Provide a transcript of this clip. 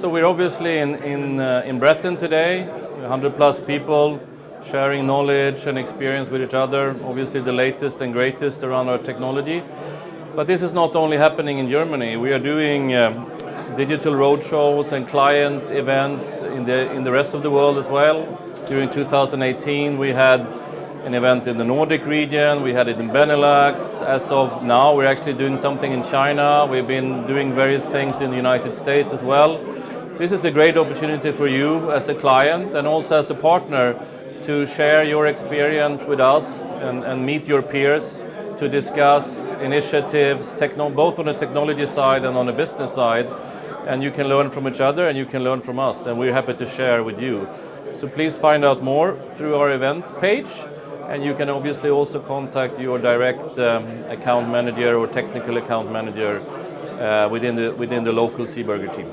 So we're obviously in Breton today, 100 plus people sharing knowledge and experience with each other, obviously the latest and greatest around our technology. But this is not only happening in Germany. We are doing digital roadshows and client events in the rest of the world as well. During 2018 we had an event in the Nordic region, we had it in Benelux. As of now we're actually doing something in China. We've been doing various things in the United States as well. This is a great opportunity for you as a client and also as a partner to share your experience with us and meet your peers to discuss initiatives, both on the technology side and on the business side. And you can learn from each other and you can learn from us, and we're happy to share with you. So please find out more through our event page, and you can obviously also contact your direct account manager or technical account manager within the local SEEBURGER team.